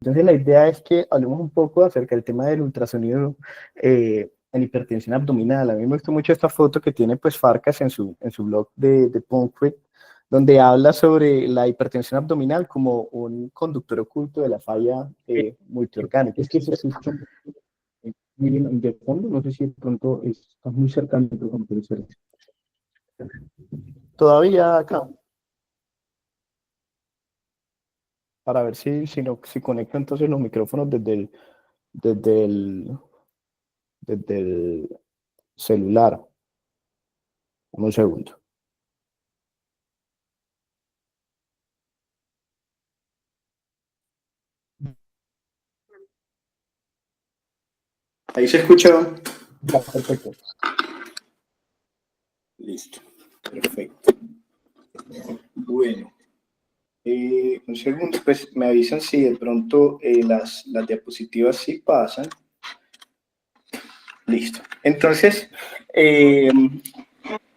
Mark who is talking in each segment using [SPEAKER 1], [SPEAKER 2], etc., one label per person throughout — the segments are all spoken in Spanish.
[SPEAKER 1] Entonces la idea es que hablemos un poco acerca del tema del ultrasonido en hipertensión abdominal. A mí me gustó mucho esta foto que tiene pues Farcas en su blog de Punctuit, donde habla sobre la hipertensión abdominal como un conductor oculto de la falla multiorgánica. Es que se escucha muy bien de fondo, no sé si de pronto está muy cercano al micrófono, pero todavía acá, para ver si conecto entonces los micrófonos desde el, desde el celular. Un segundo. Ahí se escucha. Ya, perfecto. Listo. Perfecto. Bueno. Un segundo, pues me avisan si de pronto las diapositivas sí pasan. Listo. Entonces,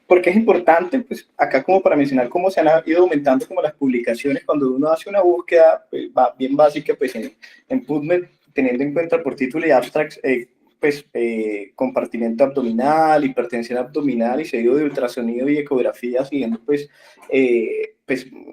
[SPEAKER 1] ¿por qué es importante? Pues acá como para mencionar cómo se han ido aumentando como las publicaciones cuando uno hace una búsqueda pues, bien básica pues en PubMed, teniendo en cuenta por título y abstracts, compartimiento abdominal, hipertensión abdominal y seguido de ultrasonido y ecografía, siguiendo pues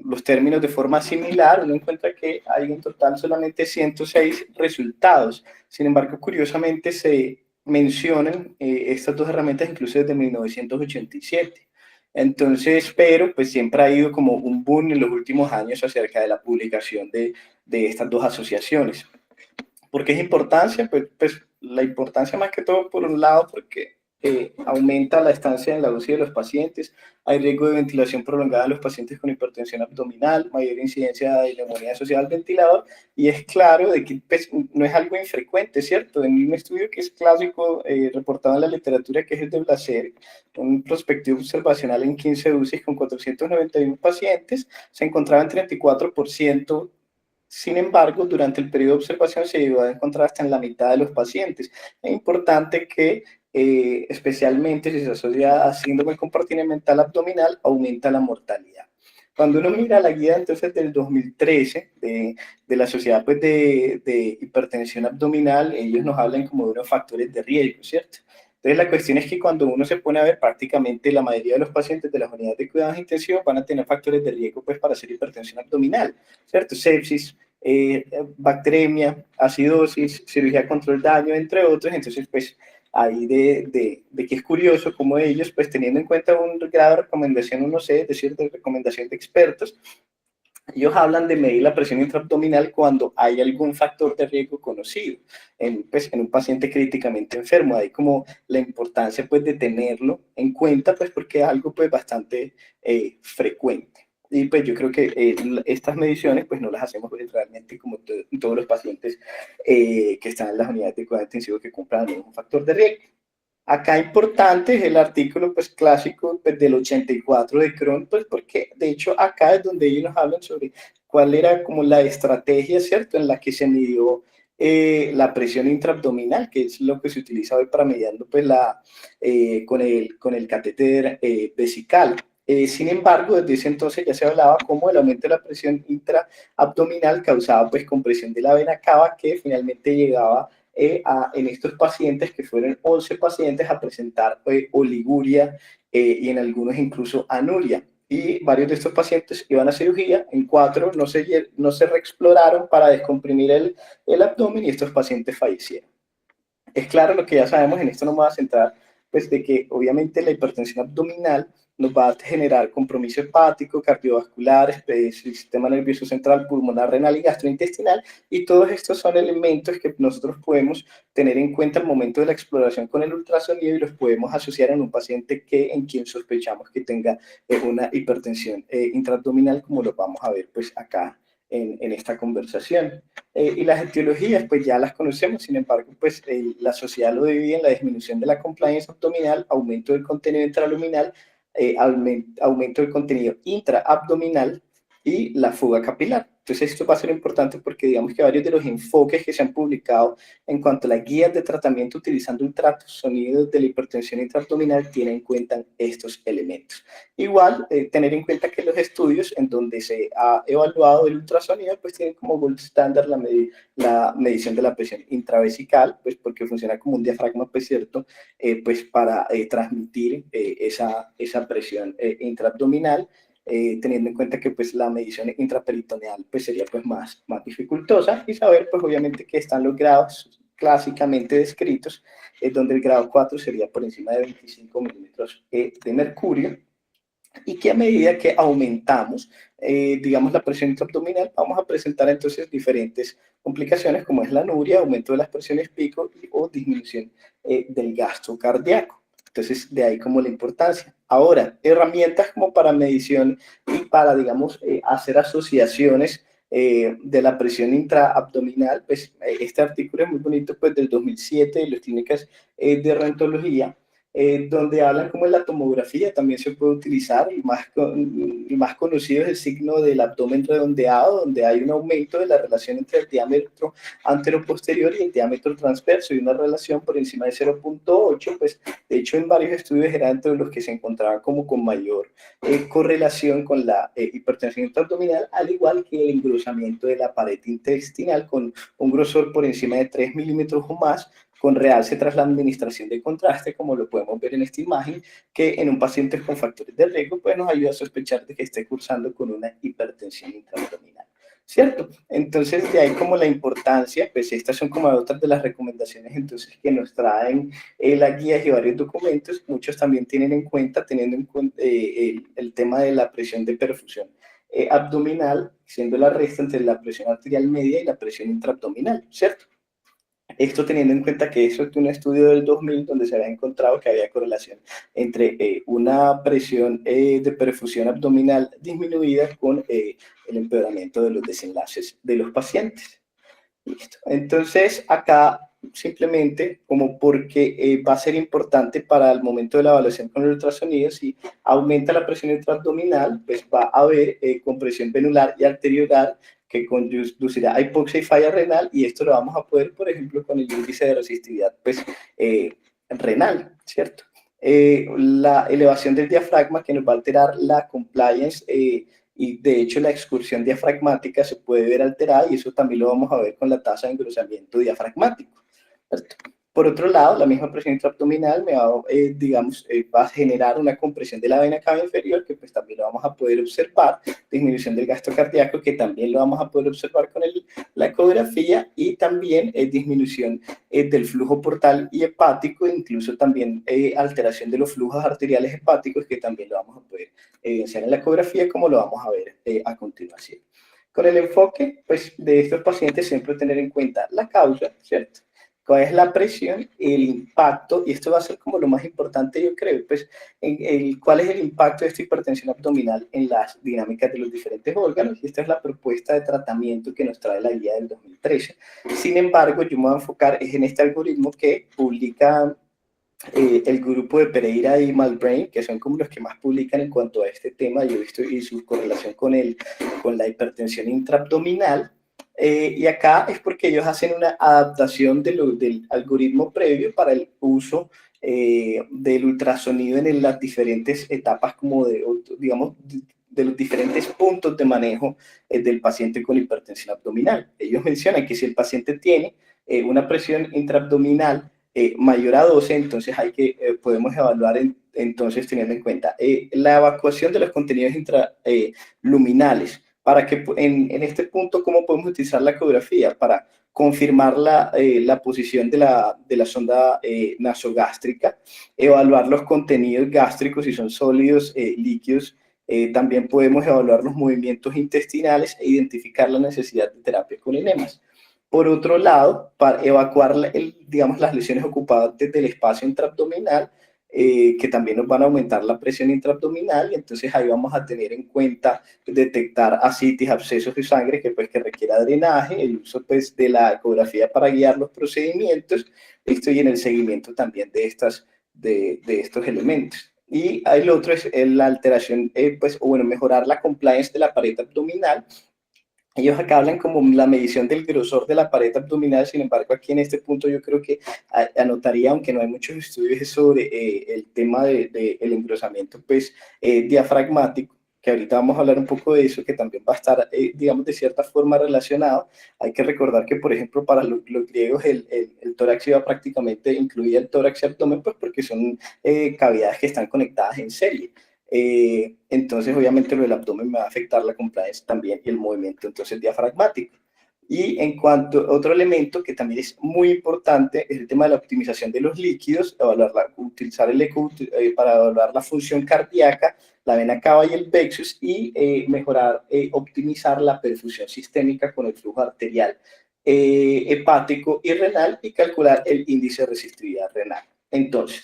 [SPEAKER 1] los términos de forma similar, uno encuentra que hay en total solamente 106 resultados. Sin embargo, curiosamente se mencionan estas dos herramientas incluso desde 1987. Entonces, pero pues siempre ha ido como un boom en los últimos años acerca de la publicación de estas dos asociaciones. ¿Por qué es importancia? Pues la importancia más que todo por un lado porque aumenta la estancia en la UCI de los pacientes, hay riesgo de ventilación prolongada en los pacientes con hipertensión abdominal, mayor incidencia de neumonía asociada al ventilador, y es claro de que pues, no es algo infrecuente, ¿cierto? En un estudio que es clásico, reportado en la literatura, que es el de Blaser, un prospectivo observacional en 15 UCIs con 491 pacientes, se encontraba en 34%. Sin embargo, durante el periodo de observación se llegó a encontrar hasta en la mitad de los pacientes. Es importante que, especialmente si se asocia a síndrome compartimental abdominal, aumenta la mortalidad. Cuando uno mira la guía entonces del 2013 de la Sociedad pues, de Hipertensión Abdominal, ellos nos hablan como de unos factores de riesgo, ¿cierto? Entonces la cuestión es que cuando uno se pone a ver, prácticamente la mayoría de los pacientes de las unidades de cuidados intensivos van a tener factores de riesgo pues, para hacer hipertensión abdominal, ¿cierto? Sepsis, bacteremia, acidosis, cirugía contra el daño, entre otros. Entonces, pues, ahí de que es curioso como ellos, pues, teniendo en cuenta un grado de recomendación 1C, es decir, de recomendación de expertos, ellos hablan de medir la presión intraabdominal cuando hay algún factor de riesgo conocido pues, en un paciente críticamente enfermo. Ahí como la importancia pues, de tenerlo en cuenta, pues porque es algo pues, bastante frecuente. Y pues yo creo que estas mediciones pues no las hacemos realmente como todos los pacientes que están en las unidades de cuidado intensivo que cumplan un factor de riesgo. Acá importante es el artículo pues, clásico pues, del 84 de Crohn, pues porque de hecho acá es donde ellos nos hablan sobre cuál era como la estrategia, ¿cierto?, en la que se midió la presión intraabdominal, que es lo que se utiliza hoy para mediando pues, con el catéter vesical. Sin embargo, desde ese entonces ya se hablaba como el aumento de la presión intraabdominal causaba pues compresión de la vena cava que finalmente llegaba en estos pacientes, que fueron 11 pacientes, a presentar oliguria y en algunos incluso anuria. Y varios de estos pacientes iban a cirugía, en 4 no se reexploraron para descomprimir el abdomen y estos pacientes fallecieron. Es claro lo que ya sabemos, en esto no me voy a centrar, pues de que obviamente la hipertensión abdominal nos va a generar compromiso hepático, cardiovascular, sistema nervioso central, pulmonar, renal y gastrointestinal, y todos estos son elementos que nosotros podemos tener en cuenta al momento de la exploración con el ultrasonido y los podemos asociar en un paciente en quien sospechamos que tenga una hipertensión intraabdominal, como lo vamos a ver pues acá en esta conversación. Y las etiologías, pues ya las conocemos, sin embargo, pues la sociedad lo divide en la disminución de la compliance abdominal, aumento del contenido intraluminal, aumento del contenido intraabdominal, y la fuga capilar. Entonces esto va a ser importante porque digamos que varios de los enfoques que se han publicado en cuanto a las guías de tratamiento utilizando ultrasonidos de la hipertensión intraabdominal tienen en cuenta estos elementos. Igual, tener en cuenta que los estudios en donde se ha evaluado el ultrasonido pues tienen como gold standard la medición de la presión intravesical, pues porque funciona como un diafragma, pues cierto, pues para transmitir esa presión intraabdominal, teniendo en cuenta que pues la medición intraperitoneal pues sería pues más dificultosa, y saber pues obviamente que están los grados clásicamente descritos, donde el grado 4 sería por encima de 25 milímetros de mercurio, y que a medida que aumentamos, digamos, la presión intraabdominal, vamos a presentar entonces diferentes complicaciones como es la anuria, aumento de las presiones pico o disminución del gasto cardíaco. Entonces, de ahí como la importancia. Ahora, herramientas como para medición y para, digamos, hacer asociaciones de la presión intraabdominal, pues este artículo es muy bonito, pues del 2007 de las clínicas de rentología, donde hablan como la tomografía también se puede utilizar, y más conocido es el signo del abdomen redondeado, donde hay un aumento de la relación entre el diámetro anteroposterior y el diámetro transverso, y una relación por encima de 0.8, pues de hecho en varios estudios era entre los que se encontraban como con mayor correlación con la hipertensión intraabdominal, al igual que el engrosamiento de la pared intestinal con un grosor por encima de 3 milímetros o más, con realce tras la administración de contraste, como lo podemos ver en esta imagen, que en un paciente con factores de riesgo pues nos ayuda a sospechar de que esté cursando con una hipertensión intraabdominal, ¿cierto? Entonces, de ahí como la importancia, pues estas son como otras de las recomendaciones entonces que nos traen las guías y varios documentos. Muchos también tienen en cuenta, teniendo en cuenta el tema de la presión de perfusión abdominal, siendo la resta entre la presión arterial media y la presión intraabdominal, ¿cierto? Esto teniendo en cuenta que eso es un estudio del 2000 donde se había encontrado que había correlación entre una presión de perfusión abdominal disminuida con el empeoramiento de los desenlaces de los pacientes. Listo. Entonces, acá simplemente como porque va a ser importante para el momento de la evaluación con el ultrasonido, si aumenta la presión intraabdominal, pues va a haber compresión venular y arteriolar que conducirá a hipoxia y falla renal, y esto lo vamos a poder, por ejemplo, con el índice de resistividad pues, renal, ¿cierto? La elevación del diafragma que nos va a alterar la compliance y de hecho la excursión diafragmática se puede ver alterada, y eso también lo vamos a ver con la tasa de engrosamiento diafragmático, ¿cierto? Por otro lado, la misma presión intraabdominal me va, digamos, va a generar una compresión de la vena cava inferior, que pues también lo vamos a poder observar, disminución del gasto cardíaco, que también lo vamos a poder observar con la ecografía, y también disminución del flujo portal y hepático, incluso también alteración de los flujos arteriales hepáticos, que también lo vamos a poder evidenciar en la ecografía, como lo vamos a ver a continuación. Con el enfoque pues, de estos pacientes, siempre tener en cuenta la causa, ¿cierto? ¿Cuál es la presión, el impacto? Y esto va a ser como lo más importante, yo creo, pues, ¿cuál es el impacto de esta hipertensión abdominal en las dinámicas de los diferentes órganos? Y esta es la propuesta de tratamiento que nos trae la guía del 2013. Sin embargo, yo me voy a enfocar en este algoritmo que publica el grupo de Pereira y Malbrain, que son como los que más publican en cuanto a este tema, yo he visto, y su correlación con la hipertensión intraabdominal. Y acá es porque ellos hacen una adaptación del algoritmo previo para el uso del ultrasonido en las diferentes etapas, como digamos, de los diferentes puntos de manejo del paciente con hipertensión abdominal. Ellos mencionan que si el paciente tiene una presión intraabdominal mayor a 12, entonces podemos evaluar entonces teniendo en cuenta la evacuación de los contenidos intraluminales, para que en este punto, ¿cómo podemos utilizar la ecografía? Para confirmar la posición de la sonda nasogástrica, evaluar los contenidos gástricos, si son sólidos, líquidos. También podemos evaluar los movimientos intestinales e identificar la necesidad de terapia con enemas. Por otro lado, para evacuar, digamos, las lesiones ocupantes del espacio intraabdominal, que también nos van a aumentar la presión intraabdominal, y entonces ahí vamos a tener en cuenta detectar ascitis, abscesos de sangre que requiera drenaje, el uso pues, de la ecografía para guiar los procedimientos, y en el seguimiento también de estos elementos. y el otro es la alteración, pues, o bueno, mejorar la compliance de la pared abdominal. Ellos acá hablan como la medición del grosor de la pared abdominal. Sin embargo, aquí en este punto yo creo que anotaría, aunque no hay muchos estudios sobre el tema del engrosamiento pues, diafragmático, que ahorita vamos a hablar un poco de eso, que también va a estar, digamos, de cierta forma relacionado. Hay que recordar que, por ejemplo, para los griegos el tórax iba prácticamente, incluía el tórax y abdomen, pues porque son cavidades que están conectadas en serie. Entonces, obviamente, lo del abdomen me va a afectar la compliance también y el movimiento, entonces, diafragmático. Y en cuanto a otro elemento que también es muy importante, es el tema de la optimización de los líquidos, utilizar el eco para evaluar la función cardíaca, la vena cava y el plexus, y mejorar, optimizar la perfusión sistémica con el flujo arterial, hepático y renal, y calcular el índice de resistividad renal. Entonces,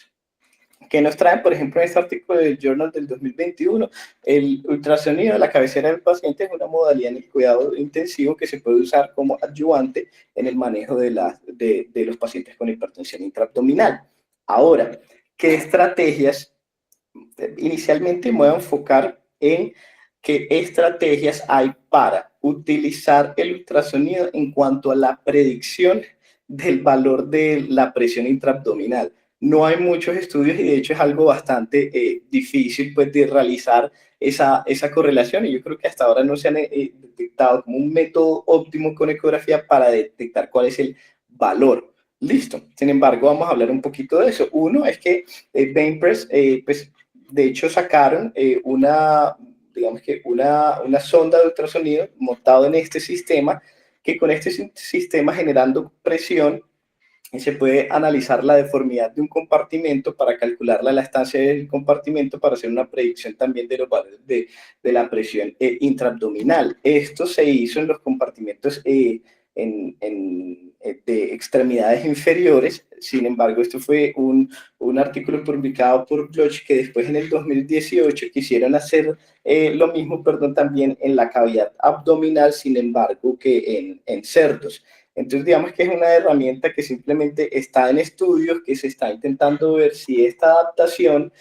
[SPEAKER 1] que nos traen, por ejemplo, en este artículo del Journal del 2021, el ultrasonido de la cabecera del paciente es una modalidad en el cuidado intensivo que se puede usar como adyuvante en el manejo de los pacientes con hipertensión intraabdominal. Ahora, ¿qué estrategias? Inicialmente me voy a enfocar en qué estrategias hay para utilizar el ultrasonido en cuanto a la predicción del valor de la presión intraabdominal. No hay muchos estudios y de hecho es algo bastante difícil pues, de realizar esa correlación, y yo creo que hasta ahora no se han detectado como un método óptimo con ecografía para detectar cuál es el valor. Listo. Sin embargo, vamos a hablar un poquito de eso. Uno es que Bainpress, pues, de hecho sacaron digamos que una sonda de ultrasonido montado en este sistema, que con este sistema generando presión se puede analizar la deformidad de un compartimento para calcular la elastancia del compartimento para hacer una predicción también de los valores de la presión intraabdominal. Esto se hizo en los compartimentos de extremidades inferiores. Sin embargo, esto fue un artículo publicado por Bloch, que después en el 2018 quisieron hacer lo mismo, perdón, también en la cavidad abdominal, sin embargo, que en cerdos. Entonces, digamos que es una herramienta que simplemente está en estudios, que se está intentando ver si esta adaptación,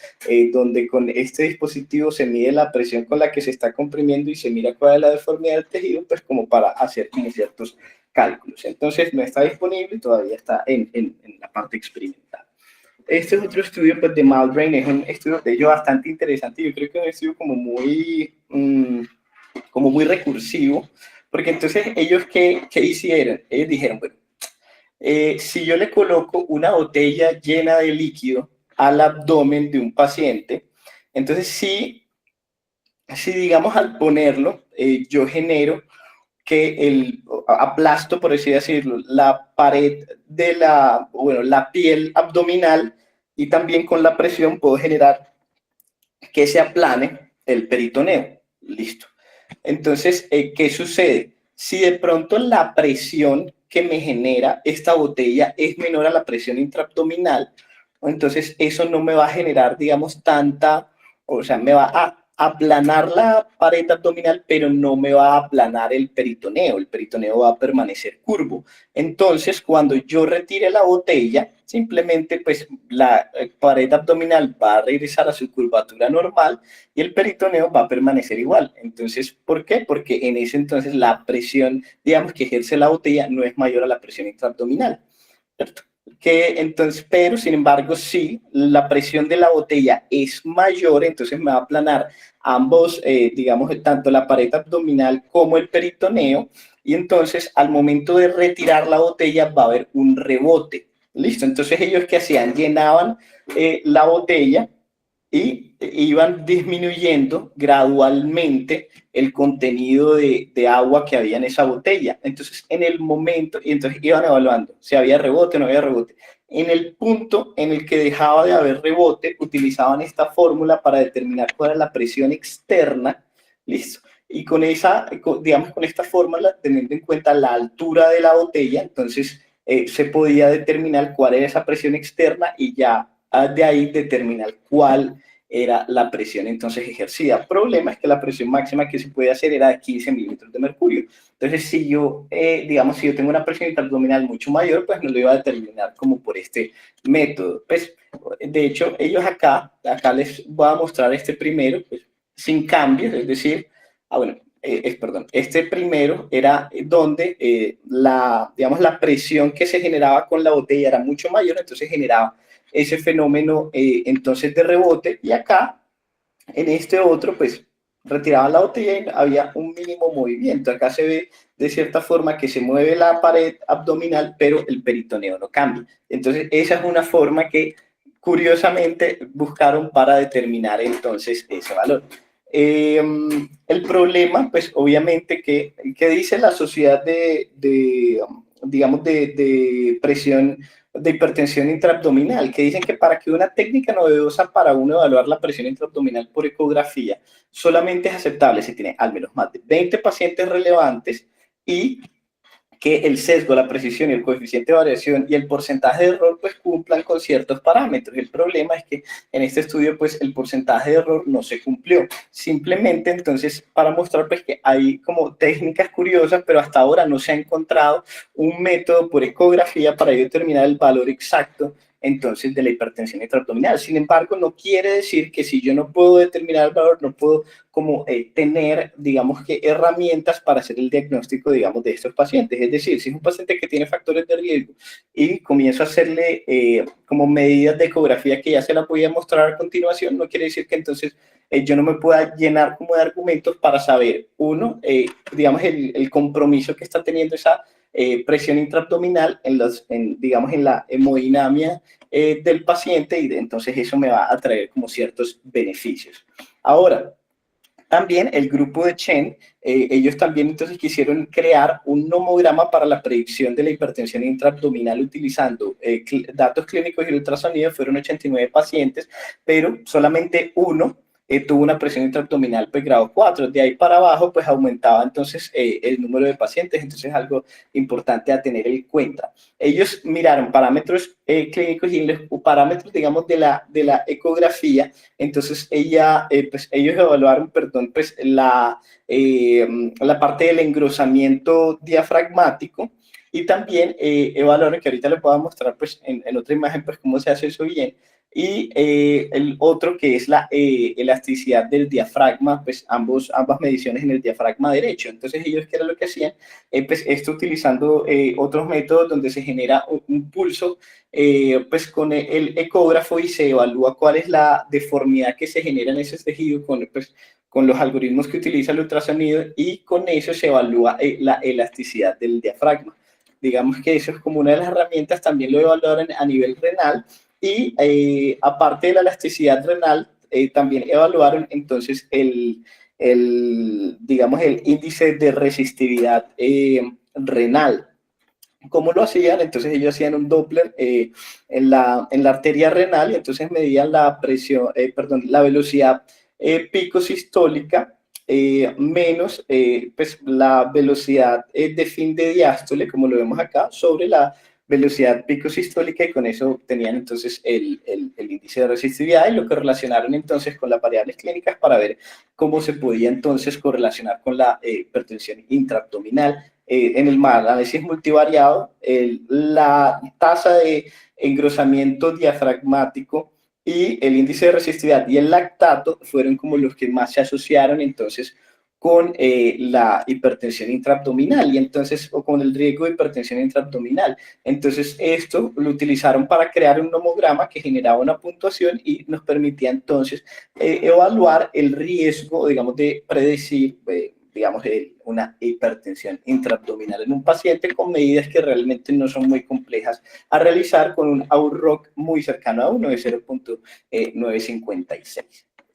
[SPEAKER 1] donde con este dispositivo se mide la presión con la que se está comprimiendo y se mira cuál es la deformidad del tejido, pues como para hacer como ciertos cálculos. Entonces, no está disponible, todavía está en la parte experimental. Este es otro estudio pues, de Malbrain, es un estudio de ello bastante interesante. Yo creo que es un estudio como muy recursivo, porque entonces ellos, ¿qué hicieron? Ellos dijeron, bueno, si yo le coloco una botella llena de líquido al abdomen de un paciente, entonces si digamos al ponerlo, yo genero que aplasto, por así decirlo, la pared de la piel abdominal, y también con la presión puedo generar que se aplane el peritoneo. Listo. Entonces, ¿qué sucede? Si de pronto la presión que me genera esta botella es menor a la presión intraabdominal, entonces eso no me va a generar, digamos, o sea, me va a aplanar la pared abdominal, pero no me va a aplanar el peritoneo va a permanecer curvo. Entonces, cuando yo retire la botella, simplemente pues la pared abdominal va a regresar a su curvatura normal y el peritoneo va a permanecer igual. Entonces, ¿por qué? Porque en ese entonces la presión, digamos, que ejerce la botella no es mayor a la presión intraabdominal, ¿cierto? Que entonces, pero sin embargo, si la presión de la botella es mayor, entonces me va a aplanar ambos, digamos, tanto la pared abdominal como el peritoneo, y entonces al momento de retirar la botella va a haber un rebote. Listo, entonces ellos que hacían, llenaban la botella y iban disminuyendo gradualmente el contenido de agua que había en esa botella. Entonces, en el momento, y entonces iban evaluando si había rebote o no había rebote. En el punto en el que dejaba de haber rebote, utilizaban esta fórmula para determinar cuál era la presión externa. Listo. Y con digamos, con esta fórmula, teniendo en cuenta la altura de la botella, entonces se podía determinar cuál era esa presión externa, y ya de ahí determinar cuál era la presión entonces ejercida. El problema es que la presión máxima que se puede hacer era de 15 milímetros de mercurio. Entonces, si yo, digamos, si yo tengo una presión intraabdominal mucho mayor, pues no lo iba a determinar como por este método. Pues, de hecho, ellos acá les voy a mostrar este primero, pues, sin cambios, es decir, bueno, perdón, este primero era donde digamos, la presión que se generaba con la botella era mucho mayor, entonces generaba ese fenómeno entonces de rebote, y acá en este otro pues retiraban la botella y había un mínimo movimiento. Acá se ve de cierta forma que se mueve la pared abdominal, pero el peritoneo no cambia. Entonces esa es una forma que curiosamente buscaron para determinar entonces ese valor. El problema, pues obviamente, que dice la sociedad digamos, de presión, de hipertensión intraabdominal, que dicen que para que una técnica novedosa para uno evaluar la presión intraabdominal por ecografía solamente es aceptable si tiene al menos más de 20 pacientes relevantes y que el sesgo, la precisión y el coeficiente de variación y el porcentaje de error pues cumplan con ciertos parámetros. El problema es que en este estudio pues el porcentaje de error no se cumplió. Simplemente entonces para mostrar pues que hay como técnicas curiosas, pero hasta ahora no se ha encontrado un método por ecografía para determinar el valor exacto entonces de la hipertensión intraabdominal. Sin embargo, no quiere decir que si yo no puedo determinar el valor, no puedo como tener, digamos que, herramientas para hacer el diagnóstico, digamos, de estos pacientes. Es decir, si es un paciente que tiene factores de riesgo y comienzo a hacerle como medidas de ecografía que ya se la voy a mostrar a continuación, no quiere decir que entonces yo no me pueda llenar como de argumentos para saber, uno, digamos, el compromiso que está teniendo esa presión intraabdominal digamos, en la hemodinamia del paciente, y entonces eso me va a traer como ciertos beneficios. Ahora, también el grupo de Chen, ellos también entonces quisieron crear un nomograma para la predicción de la hipertensión intraabdominal utilizando datos clínicos y el ultrasonido. Fueron 89 pacientes, pero solamente uno tuvo una presión intraabdominal pues grado 4. De ahí para abajo pues aumentaba entonces el número de pacientes, entonces algo importante a tener en cuenta. Ellos miraron parámetros clínicos y los parámetros, digamos, de la ecografía. Entonces pues ellos evaluaron, perdón, pues la parte del engrosamiento diafragmático, y también evaluaron, que ahorita les voy a mostrar pues en otra imagen pues cómo se hace eso bien, y el otro que es la elasticidad del diafragma, pues ambas mediciones en el diafragma derecho. Entonces ellos, ¿qué era lo que hacían? Pues esto utilizando otros métodos donde se genera un pulso pues con el ecógrafo, y se evalúa cuál es la deformidad que se genera en ese tejido con los algoritmos que utiliza el ultrasonido, y con eso se evalúa la elasticidad del diafragma. Digamos que eso es como una de las herramientas. También lo evaluaron a nivel renal, y aparte de la elasticidad renal, también evaluaron entonces digamos, el índice de resistividad renal. ¿Cómo lo hacían? Entonces ellos hacían un Doppler en la arteria renal, y entonces medían la presión, perdón, la velocidad pico sistólica menos pues la velocidad de fin de diástole, como lo vemos acá, sobre la velocidad pico sistólica, y con eso tenían entonces el índice de resistividad, y lo que relacionaron entonces con las variables clínicas para ver cómo se podía entonces correlacionar con la hipertensión intraabdominal. En el análisis multivariado, la tasa de engrosamiento diafragmático y el índice de resistividad y el lactato fueron como los que más se asociaron entonces con la hipertensión intraabdominal, y entonces, o con el riesgo de hipertensión intraabdominal. Entonces esto lo utilizaron para crear un nomograma que generaba una puntuación y nos permitía entonces evaluar el riesgo, digamos, de predecir digamos, una hipertensión intraabdominal en un paciente, con medidas que realmente no son muy complejas a realizar, con un AUROC muy cercano a 1 de 0.956.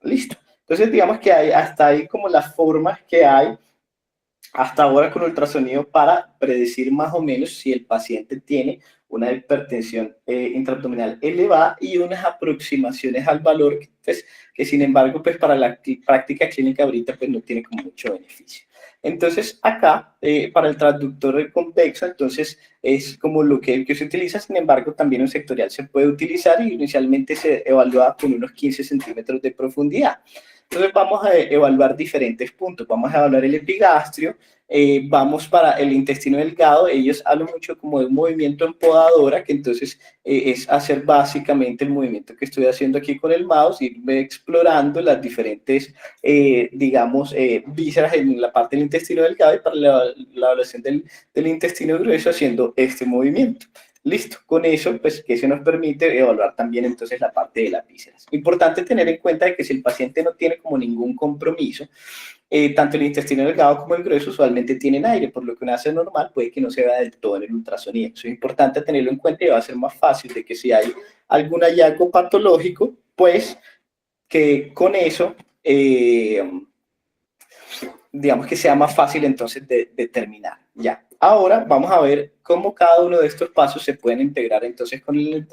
[SPEAKER 1] Listo. Entonces, digamos que hay hasta ahí como las formas que hay hasta ahora con ultrasonido para predecir más o menos si el paciente tiene una hipertensión intraabdominal elevada, y unas aproximaciones al valor pues, que sin embargo pues para la práctica clínica ahorita pues no tiene como mucho beneficio. Entonces, acá, para el transductor convexa, entonces es como lo que se utiliza, sin embargo, también un sectorial se puede utilizar y inicialmente se evalúa con unos 15 centímetros de profundidad. Entonces vamos a evaluar diferentes puntos. Vamos a evaluar el epigastrio, vamos para el intestino delgado. Ellos hablan mucho como de un movimiento en podadora, que entonces es hacer básicamente el movimiento que estoy haciendo aquí con el mouse, irme explorando las diferentes, digamos, vísceras en la parte del intestino delgado, y para la evaluación del intestino grueso haciendo este movimiento. Listo, con eso, pues, que se nos permite evaluar también entonces la parte de las vísceras. Importante tener en cuenta de que si el paciente no tiene como ningún compromiso, tanto el intestino delgado como el grueso usualmente tienen aire, por lo que una hace normal puede que no se vea del todo en el ultrasonido. Eso es importante tenerlo en cuenta y va a ser más fácil de que si hay algún hallazgo patológico, pues que con eso, digamos que sea más fácil entonces de determinar. Ya. Ahora vamos a ver cómo cada uno de estos pasos se pueden integrar entonces con el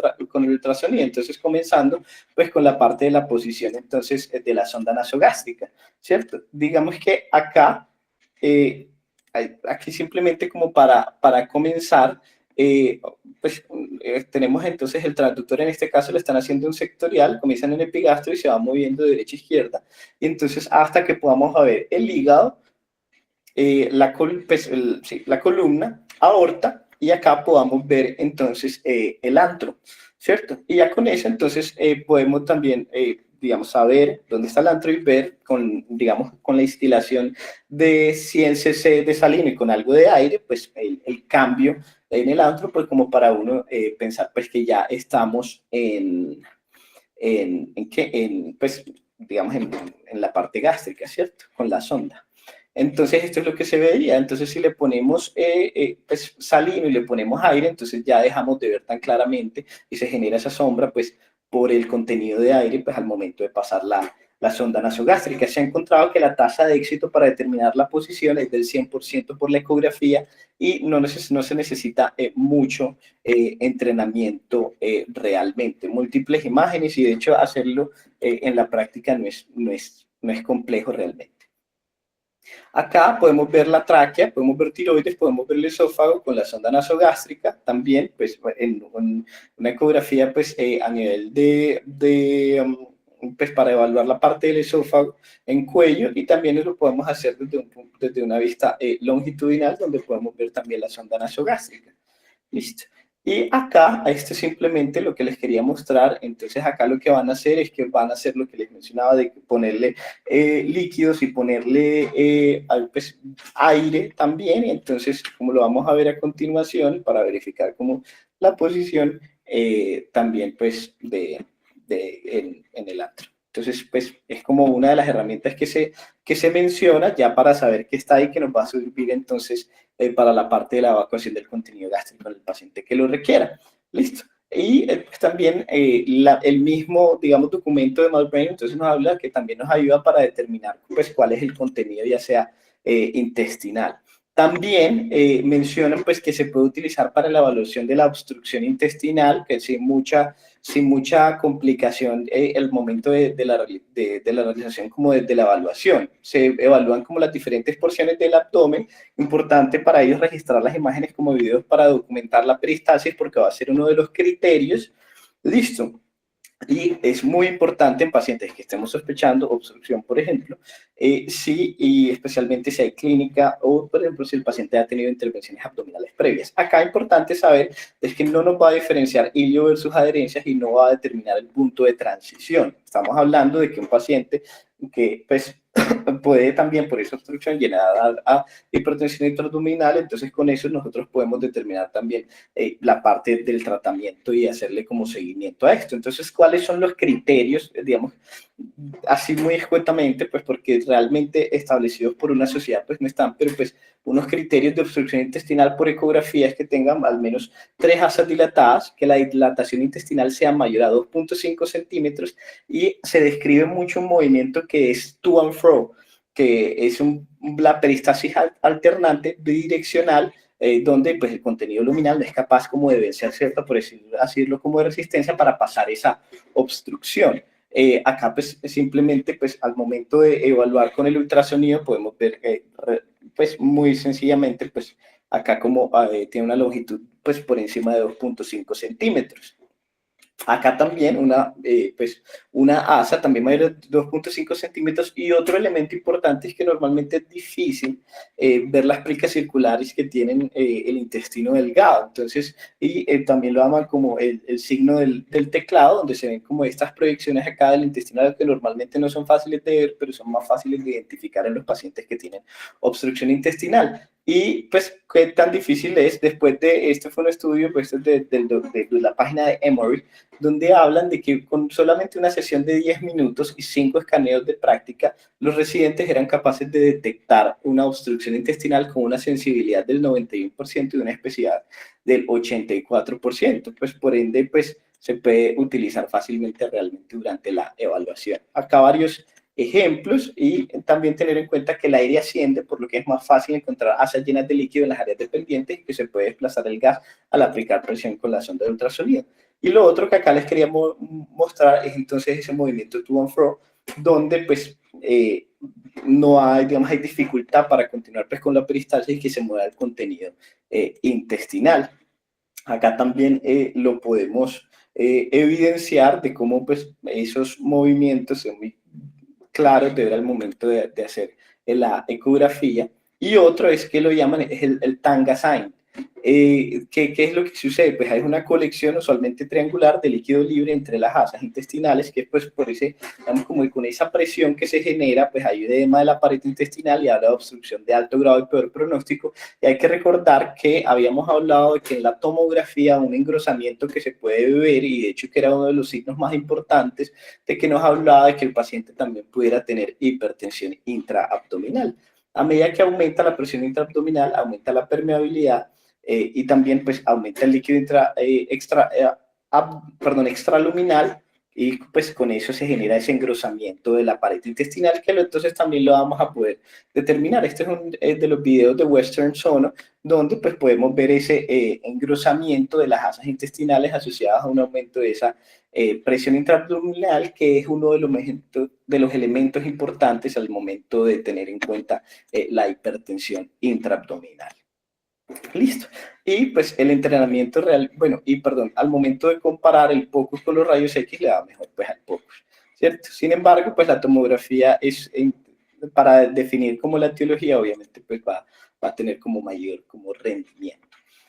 [SPEAKER 1] ultrasonido. Entonces, comenzando pues con la parte de la posición entonces de la sonda nasogástrica, ¿cierto? Digamos que acá, aquí simplemente como para comenzar, pues tenemos entonces el transductor, en este caso le están haciendo un sectorial, comienzan en el epigastrio y se va moviendo de derecha a izquierda, y entonces hasta que podamos ver el hígado, la columna, aorta, y acá podamos ver entonces el antro, ¿cierto? Y ya con eso entonces podemos también, digamos, saber dónde está el antro y ver con, digamos, con la instilación de 100 cc de salino y con algo de aire, pues el cambio en el antro, pues como para uno pensar pues que ya estamos pues, digamos, en la parte gástrica, ¿cierto? Con la sonda. Entonces, esto es lo que se vería. Entonces, si le ponemos pues, salino y le ponemos aire, entonces ya dejamos de ver tan claramente y se genera esa sombra, pues, por el contenido de aire, pues, al momento de pasar la sonda nasogástrica. Se ha encontrado que la tasa de éxito para determinar la posición es del 100% por la ecografía y no se necesita mucho entrenamiento realmente. Múltiples imágenes y, de hecho, hacerlo en la práctica no es complejo realmente. Acá podemos ver la tráquea, podemos ver tiroides, podemos ver el esófago con la sonda nasogástrica, también pues en una ecografía pues a nivel pues para evaluar la parte del esófago en cuello, y también lo podemos hacer desde una vista longitudinal, donde podemos ver también la sonda nasogástrica. Listo. Y acá, a esto simplemente lo que les quería mostrar, entonces acá lo que van a hacer es que van a hacer lo que les mencionaba de ponerle líquidos y ponerle pues, aire también, y entonces como lo vamos a ver a continuación para verificar como la posición también pues en el antro. Entonces, pues es como una de las herramientas que se menciona ya para saber que está ahí, que nos va a servir entonces para la parte de la evacuación del contenido gástrico en el paciente que lo requiera. Listo. Y pues, también el mismo, digamos, documento de Malbrain, entonces nos habla que también nos ayuda para determinar pues cuál es el contenido, ya sea intestinal. También mencionan pues que se puede utilizar para la evaluación de la obstrucción intestinal, que sin mucha complicación el momento de la realización como de la evaluación. Se evalúan como las diferentes porciones del abdomen. Importante para ellos registrar las imágenes como videos para documentar la peristalsis, porque va a ser uno de los criterios. Listo. Y es muy importante en pacientes que estemos sospechando obstrucción, por ejemplo, sí, y especialmente si hay clínica o, por ejemplo, si el paciente ha tenido intervenciones abdominales previas. Acá es importante saber es que no nos va a diferenciar ilio versus adherencias y no va a determinar el punto de transición. Estamos hablando de que un paciente que, pues, puede también por esa obstrucción llegar a hipertensión intraabdominal, entonces con eso nosotros podemos determinar también la parte del tratamiento y hacerle como seguimiento a esto. Entonces, ¿cuáles son los criterios, digamos, así muy escuetamente, pues porque realmente establecidos por una sociedad, pues no están, pero pues unos criterios de obstrucción intestinal por ecografía es que tengan al menos 3 asas dilatadas, que la dilatación intestinal sea mayor a 2.5 centímetros y se describe mucho un movimiento que es to and fro, que es la peristalsis alternante bidireccional, donde pues el contenido luminal no es capaz como de vencer cierta, por decirlo como de resistencia para pasar esa obstrucción. Acá pues simplemente pues al momento de evaluar con el ultrasonido podemos ver pues muy sencillamente, pues acá como tiene una longitud pues por encima de 2.5 centímetros. Acá también pues una asa también mayor de 2.5 centímetros, y otro elemento importante es que normalmente es difícil ver las plicas circulares que tienen el intestino delgado. Entonces, también lo llaman como el signo del teclado, donde se ven como estas proyecciones acá del intestino que normalmente no son fáciles de ver, pero son más fáciles de identificar en los pacientes que tienen obstrucción intestinal. Y pues, ¿qué tan difícil es? Después de, este fue un estudio pues, de la página de Emory, donde hablan de que con solamente una sesión de 10 minutos y 5 escaneos de práctica, los residentes eran capaces de detectar una obstrucción intestinal con una sensibilidad del 91% y una especificidad del 84%. Pues por ende, pues se puede utilizar fácilmente realmente durante la evaluación. Acá varios ejemplos, y también tener en cuenta que el aire asciende, por lo que es más fácil encontrar asas llenas de líquido en las áreas dependientes y que se puede desplazar el gas al aplicar presión con la sonda de ultrasonido. Y lo otro que acá les quería mostrar es entonces ese movimiento to and fro, donde pues no hay, digamos, hay dificultad para continuar pues con la peristalsis y que se mueva el contenido intestinal. Acá también lo podemos evidenciar de cómo pues esos movimientos son muy claros de ver al momento de hacer la ecografía. Y otro es que lo llaman es el Tanga sign. ¿Qué es lo que sucede? Pues hay una colección usualmente triangular de líquido libre entre las asas intestinales, que pues por ese, digamos, como con esa presión que se genera, pues hay edema de la pared intestinal y habla de obstrucción de alto grado y peor pronóstico. Y hay que recordar que habíamos hablado de que en la tomografía un engrosamiento que se puede ver, y de hecho que era uno de los signos más importantes, de que nos hablaba de que el paciente también pudiera tener hipertensión intraabdominal. A medida que aumenta la presión intraabdominal, aumenta la permeabilidad, y también pues aumenta el líquido extraluminal, y pues con eso se genera ese engrosamiento de la pared intestinal, que entonces también lo vamos a poder determinar. Este es de los videos de Western Sono, donde pues podemos ver ese engrosamiento de las asas intestinales asociadas a un aumento de esa presión intraabdominal, que es uno de los elementos importantes al momento de tener en cuenta la hipertensión intraabdominal. Listo. Y pues el entrenamiento real, bueno, y perdón, al momento de comparar el POCUS con los rayos X le da mejor pues al POCUS, ¿cierto? Sin embargo, pues la tomografía para definir como la etiología, obviamente pues va a tener como mayor como rendimiento.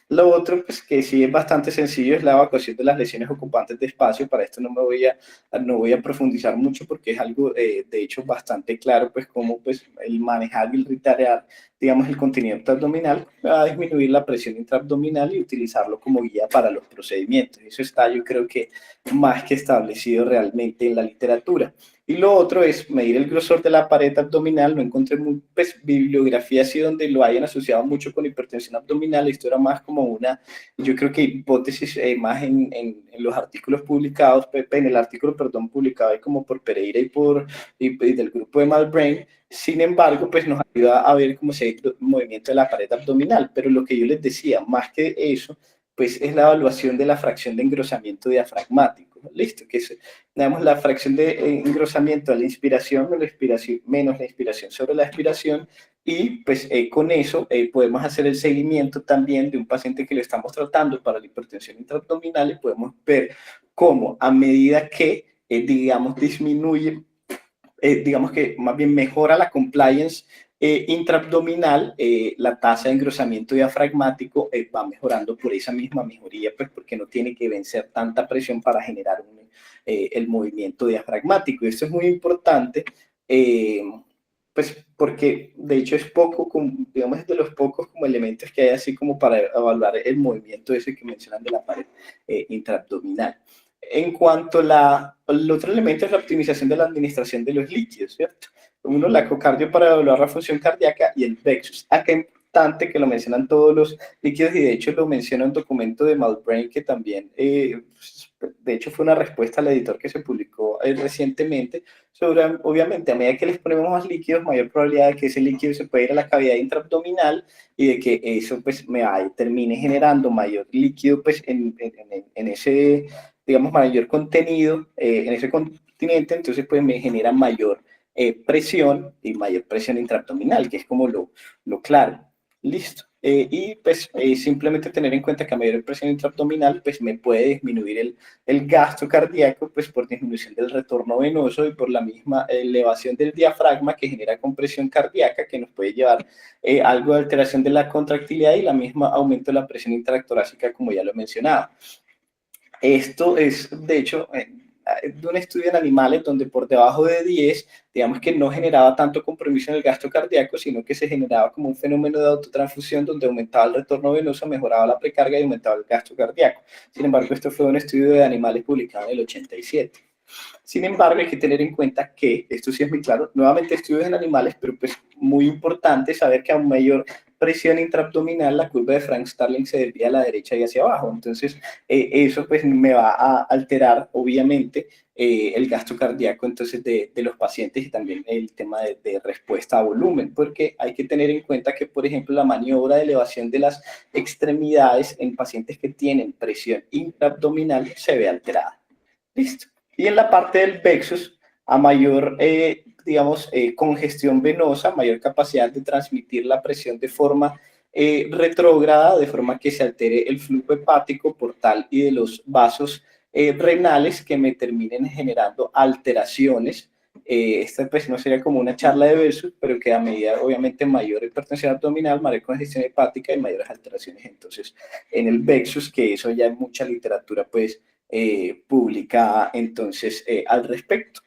[SPEAKER 1] Lo otro, pues que sí es bastante sencillo, es la evacuación de las lesiones ocupantes de espacio. Para esto no voy a profundizar mucho porque es algo, de hecho, bastante claro, pues cómo pues, el manejar y el retarear, digamos, el contenido abdominal va a disminuir la presión intraabdominal y utilizarlo como guía para los procedimientos. Eso está, yo creo que más que establecido realmente en la literatura. Y lo otro es medir el grosor de la pared abdominal. No encontré pues, bibliografía así donde lo hayan asociado mucho con hipertensión abdominal. Esto era más como yo creo que hipótesis más en los artículos publicados, en el artículo, perdón, publicado como por Pereira y del grupo de Malbrain. Sin embargo, pues nos ayuda a ver cómo se ve el movimiento de la pared abdominal. Pero lo que yo les decía, más que eso, pues es la evaluación de la fracción de engrosamiento diafragmático. Listo, que es, digamos, la fracción de engrosamiento a la inspiración menos la inspiración sobre la expiración, y pues con eso podemos hacer el seguimiento también de un paciente que le estamos tratando para la hipertensión intraabdominal, y podemos ver cómo a medida que, digamos, disminuye, digamos que más bien mejora la compliance intraabdominal, la tasa de engrosamiento diafragmático va mejorando por esa misma mejoría, pues porque no tiene que vencer tanta presión para generar el movimiento diafragmático. Y esto es muy importante, pues porque de hecho es poco, digamos, es de los pocos como elementos que hay así como para evaluar el movimiento ese que mencionan de la pared intraabdominal. En cuanto al otro elemento es la optimización de la administración de los líquidos, ¿cierto? Uno, la ecocardio para evaluar la función cardíaca, y el Vexus. Acá es importante que lo mencionan todos los líquidos, y de hecho lo menciona un documento de Malbrain que también, de hecho fue una respuesta al editor que se publicó recientemente, sobre, obviamente, a medida que les ponemos más líquidos, mayor probabilidad de que ese líquido se pueda ir a la cavidad intraabdominal, y de que eso pues termine generando mayor líquido pues en ese, digamos, mayor contenido en ese continente. Entonces pues me genera mayor presión y mayor presión intraabdominal, que es como lo claro. Listo. Y pues simplemente tener en cuenta que a mayor presión intraabdominal pues me puede disminuir el gasto cardíaco pues por disminución del retorno venoso y por la misma elevación del diafragma que genera compresión cardíaca que nos puede llevar algo de alteración de la contractilidad y la misma aumento de la presión intratorácica como ya lo he mencionado. Esto es, de hecho, de un estudio en animales donde por debajo de 10, digamos que no generaba tanto compromiso en el gasto cardíaco, sino que se generaba como un fenómeno de autotransfusión donde aumentaba el retorno venoso, mejoraba la precarga y aumentaba el gasto cardíaco. Sin embargo, esto fue un estudio de animales publicado en el 87. Sin embargo, hay que tener en cuenta que, esto sí es muy claro, nuevamente estudios en animales, pero pues muy importante saber que a mayor presión intraabdominal, la curva de Frank Starling se desvía a la derecha y hacia abajo. Entonces, eso pues me va a alterar, obviamente, el gasto cardíaco entonces de los pacientes y también el tema de respuesta a volumen, porque hay que tener en cuenta que, por ejemplo, la maniobra de elevación de las extremidades en pacientes que tienen presión intraabdominal se ve alterada. Listo. Y en la parte del plexus, a mayor, digamos, congestión venosa, mayor capacidad de transmitir la presión de forma retrógrada, de forma que se altere el flujo hepático portal y de los vasos renales que me terminen generando alteraciones. Esta pues no sería como una charla de versus, pero que a medida obviamente mayor hipertensión abdominal, mayor congestión hepática y mayores alteraciones entonces en el plexus, que eso ya en mucha literatura pues publicada entonces al respecto.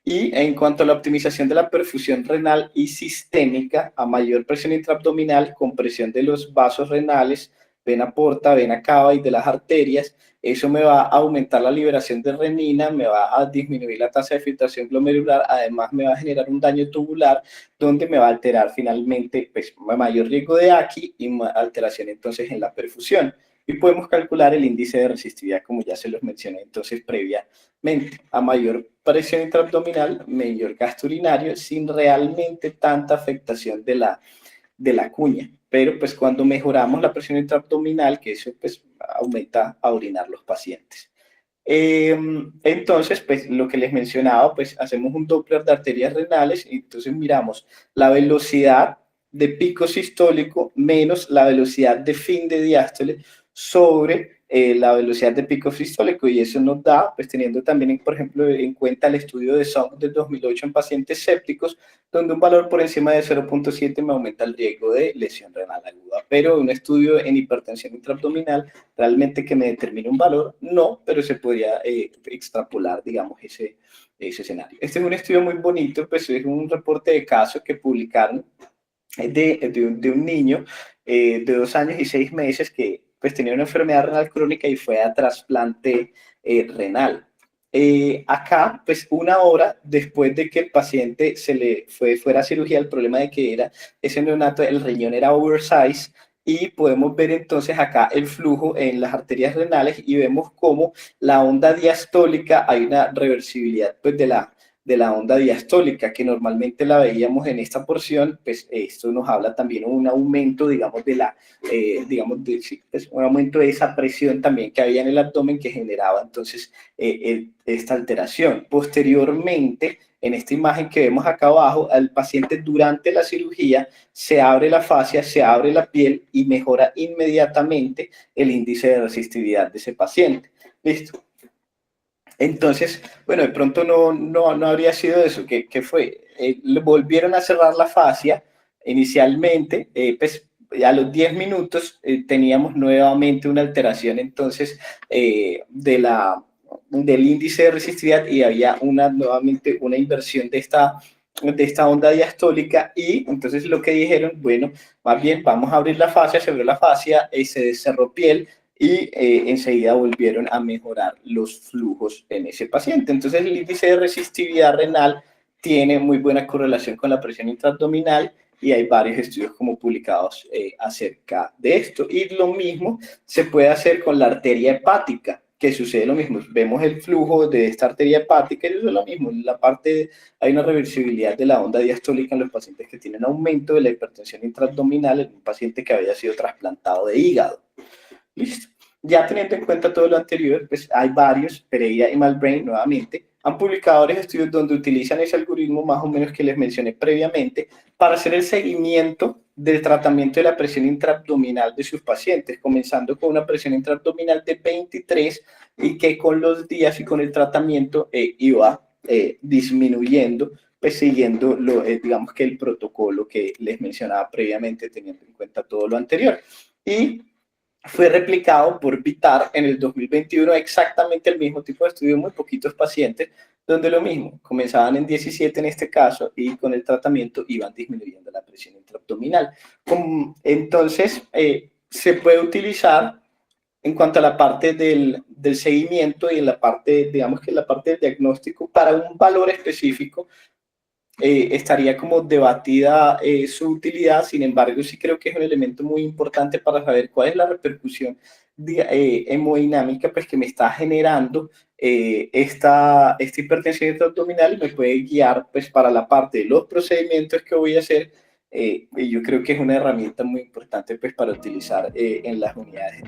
[SPEAKER 1] Y en cuanto a la optimización de la perfusión renal y sistémica, a mayor presión intraabdominal, compresión de los vasos renales, vena porta, vena cava y de las arterias, eso me va a aumentar la liberación de renina, me va a disminuir la tasa de filtración glomerular, además me va a generar un daño tubular, donde me va a alterar finalmente pues, mayor riesgo de AQI y alteración entonces en la perfusión. Y podemos calcular el índice de resistividad, como ya se los mencioné entonces previamente. A mayor presión intraabdominal, mayor gasto urinario, sin realmente tanta afectación de la cuña. Pero pues cuando mejoramos la presión intraabdominal, que eso pues aumenta a orinar los pacientes. Entonces, pues lo que les mencionaba, pues hacemos un Doppler de arterias renales y entonces miramos la velocidad de pico sistólico menos la velocidad de fin de diástole sobre la velocidad de pico sistólico y eso nos da, pues teniendo también, por ejemplo, en cuenta el estudio de Song del 2008 en pacientes sépticos, donde un valor por encima de 0.7 me aumenta el riesgo de lesión renal aguda, pero un estudio en hipertensión intraabdominal, realmente que me determine un valor, no, pero se podría extrapolar, digamos, ese escenario. Este es un estudio muy bonito, pues es un reporte de casos que publicaron de un niño de 2 años y 6 meses que pues tenía una enfermedad renal crónica y fue a trasplante renal. Acá, pues 1 hora después de que el paciente fuera a cirugía, el problema de que era ese neonato, el riñón era oversize, y podemos ver entonces acá el flujo en las arterias renales y vemos cómo la onda diastólica, hay una reversibilidad pues de la onda diastólica, que normalmente la veíamos en esta porción, pues esto nos habla también de un aumento, digamos, sí, pues, un aumento de esa presión también que había en el abdomen que generaba entonces esta alteración. Posteriormente, en esta imagen que vemos acá abajo, al paciente durante la cirugía se abre la fascia, se abre la piel y mejora inmediatamente el índice de resistividad de ese paciente. ¿Listo? Entonces, bueno, de pronto no habría sido eso. ¿Qué fue? Volvieron a cerrar la fascia inicialmente, pues a los 10 minutos teníamos nuevamente una alteración entonces del índice de resistividad y había nuevamente una inversión de esta onda diastólica y entonces lo que dijeron, bueno, más bien vamos a abrir la fascia, se abrió la fascia, se cerró piel, y enseguida volvieron a mejorar los flujos en ese paciente. Entonces el índice de resistividad renal tiene muy buena correlación con la presión intraabdominal y hay varios estudios como publicados acerca de esto. Y lo mismo se puede hacer con la arteria hepática, que sucede lo mismo. Vemos el flujo de esta arteria hepática y eso es lo mismo. En la parte hay una reversibilidad de la onda diastólica en los pacientes que tienen aumento de la hipertensión intraabdominal en un paciente que había sido trasplantado de hígado. Listo. Ya teniendo en cuenta todo lo anterior, pues hay varios, Pereira y Malbrain nuevamente, han publicado varios estudios donde utilizan ese algoritmo más o menos que les mencioné previamente para hacer el seguimiento del tratamiento de la presión intraabdominal de sus pacientes, comenzando con una presión intraabdominal de 23 y que con los días y con el tratamiento iba disminuyendo, pues siguiendo digamos que el protocolo que les mencionaba previamente, teniendo en cuenta todo lo anterior. Y fue replicado por Vitar en el 2021 exactamente el mismo tipo de estudio, muy poquitos pacientes, donde lo mismo, comenzaban en 17 en este caso y con el tratamiento iban disminuyendo la presión intraabdominal. Entonces, se puede utilizar en cuanto a la parte del seguimiento y en la parte, digamos que en la parte del diagnóstico para un valor específico, estaría como debatida su utilidad. Sin embargo, sí creo que es un elemento muy importante para saber cuál es la repercusión hemodinámica pues, que me está generando esta hipertensión intraabdominal y me puede guiar pues, para la parte de los procedimientos que voy a hacer. Y yo creo que es una herramienta muy importante pues, para utilizar en las unidades.